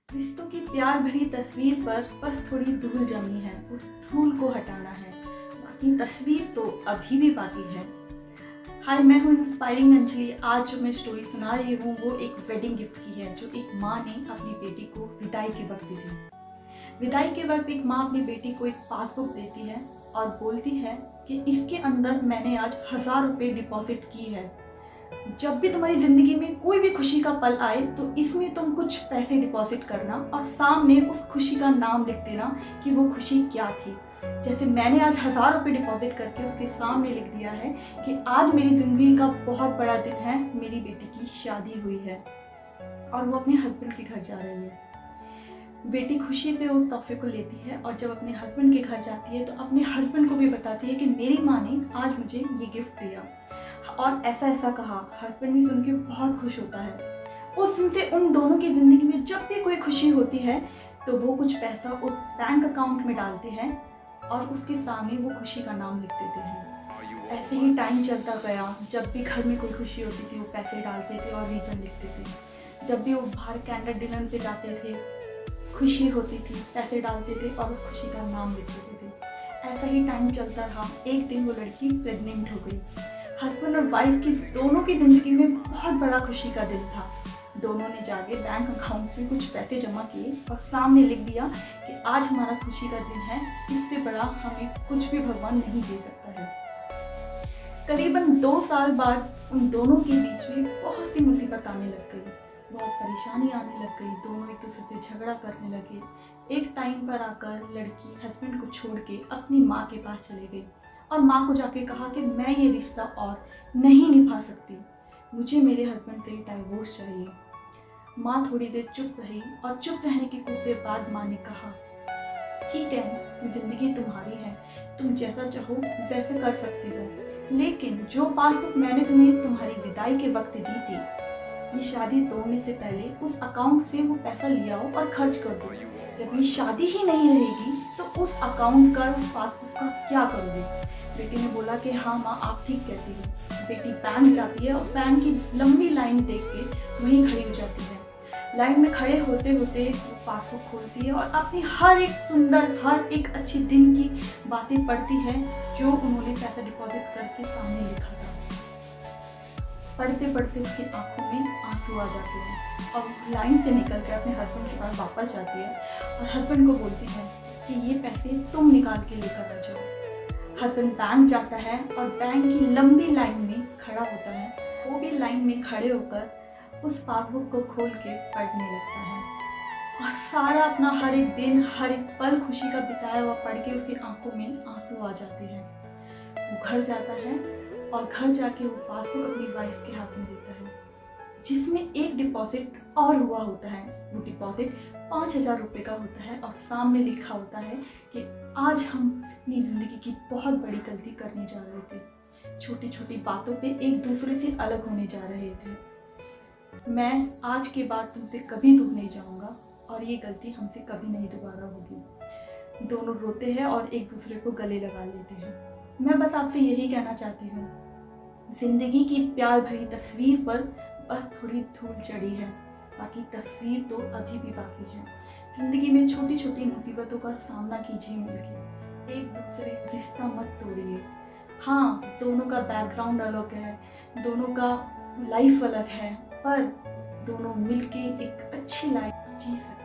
रिश्तों की प्यार भरी तस्वीर पर बस थोड़ी धूल जमी है, उस धूल को हटाना है, बाकी तस्वीर तो अभी भी बाकी है। हाय, मैं हूँ इंस्पायरिंग अंजलि। आज जो मैं स्टोरी सुना रही हूँ वो एक वेडिंग गिफ्ट की है, जो एक माँ ने अपनी बेटी को विदाई के वक्त दी थी। विदाई के वक्त एक माँ अपनी बेटी को एक पासबुक देती है और बोलती है कि इसके अंदर मैंने आज 1000 रुपये डिपॉजिट की है। जब भी तुम्हारी ज़िंदगी में कोई भी खुशी का पल आए तो इसमें तुम कुछ पैसे डिपॉजिट करना और सामने उस खुशी का नाम लिख देना कि वो खुशी क्या थी। जैसे मैंने आज 1000 रुपये डिपॉजिट करके उसके सामने लिख दिया है कि आज मेरी ज़िंदगी का बहुत बड़ा दिन है, मेरी बेटी की शादी हुई है और वो अपने हस्बैंड के घर जा रही है। बेटी खुशी से उस तोहफे को लेती है और जब अपने हस्बैंड के घर जाती है तो अपने हस्बैंड को भी बताती है कि मेरी माँ ने आज मुझे ये गिफ्ट दिया और ऐसा ऐसा कहा। हस्बैंड भी सुन के बहुत खुश होता है। उस दिन से उन दोनों की ज़िंदगी में जब भी कोई खुशी होती है तो वो कुछ पैसा उस बैंक अकाउंट में डालते हैं और उसके सामने वो खुशी का नाम लिख देते हैं। ऐसे ही टाइम चलता गया। जब भी घर में कोई खुशी होती थी वो पैसे डालते थे और रीज़न लिखते थे। जब भी वो बाहर कैंडल डिनर पे जाते थे, खुशी होती थी, पैसे डालते थे और उस खुशी का नाम लिख देते थे। ऐसा ही टाइम चलता रहा। एक दिन वो लड़की प्रेग्नेंट हो गई। हस्बैंड और वाइफ की दोनों की ज़िंदगी में बहुत बड़ा खुशी का दिन था। दोनों ने जाके बैंक अकाउंट में कुछ पैसे जमा किए और सामने लिख दिया कि आज हमारा खुशी का दिन है, इससे बड़ा हमें कुछ भी भगवान नहीं दे सकता है। करीबन 2 साल बाद उन दोनों के बीच में बहुत सी मुसीबत आने लग गई, बहुत परेशानी आने लग गई। दोनों एक दूसरे से झगड़ा करने लगे। एक टाइम पर आकर लड़की हस्बैंड को छोड़ के अपनी माँ के पास चली गई और माँ को जाके कहा कि मैं ये रिश्ता और नहीं निभा सकती, मुझे मेरे हस्बैंड से डाइवोर्स चाहिए। माँ थोड़ी देर चुप रही और चुप रहने के कुछ देर बाद माँ ने कहा, ठीक है, ये ज़िंदगी तुम्हारी है, तुम जैसा चाहो वैसे कर सकते हो, लेकिन जो पासबुक मैंने तुम्हें तुम्हारी विदाई के वक्त दी थी, ये शादी तोड़ने से पहले उस अकाउंट से वो पैसा ले आओ और खर्च कर दो। जब ये शादी ही नहीं रहेगी तो उस अकाउंट का, उस पासबुक का क्या करोगे? बेटी ने बोला कि हाँ माँ, आप ठीक कहती हो। बेटी बैंक जाती है और बैंक की लंबी लाइन देख के वहीं खड़ी हो जाती है। लाइन में खड़े होते होते वो पासबुक खोलती है और अपनी हर एक सुंदर, हर एक अच्छी दिन की बातें पढ़ती है जो उन्होंने पैसा डिपॉजिट करके सामने लिखा था। पढ़ते पढ़ते उसकी आंखों में आंसू आ जाते हैं और लाइन से निकल कर अपने हस्बैंड के पास वापस जाती है और हस्बैंड को बोलती है कि ये पैसे तुम निकाल के लेकर आ जाओ। हस्बैंड बैंक जाता है और बैंक की लंबी लाइन में खड़ा होता है। वो भी लाइन में खड़े होकर उस पासबुक को खोल के पढ़ने लगता है और सारा अपना हर एक दिन, हर एक पल खुशी का बिताया हुआ पढ़ के उसकी आंखों में आंसू आ जाते हैं। वो घर जाता है और घर जाके वो पासबुक अपनी वाइफ के हाथ में देता है, जिसमें एक डिपॉजिट और हुआ होता है। वो डिपॉजिट 5000 रुपये का होता है और सामने लिखा होता है कि आज हम अपनी ज़िंदगी की बहुत बड़ी गलती करने जा रहे थे, छोटी छोटी बातों पे एक दूसरे से अलग होने जा रहे थे। मैं आज के बाद तुमसे कभी दूर नहीं जाऊंगा और ये गलती हमसे कभी नहीं दोबारा होगी। दोनों रोते हैं और एक दूसरे को गले लगा लेते हैं। मैं बस आपसे यही कहना चाहती हूँ, ज़िंदगी की प्यार भरी तस्वीर पर बस थोड़ी धूल चढ़ी है, बाकी तस्वीर तो अभी भी बाकी है। ज़िंदगी में छोटी छोटी मुसीबतों का सामना कीजिए मिलकर, एक दूसरे रिश्ता मत तोड़िए। हाँ, दोनों का बैकग्राउंड अलग है, दोनों का लाइफ अलग है, पर दोनों मिलके एक अच्छी लाइफ जी सकते हैं।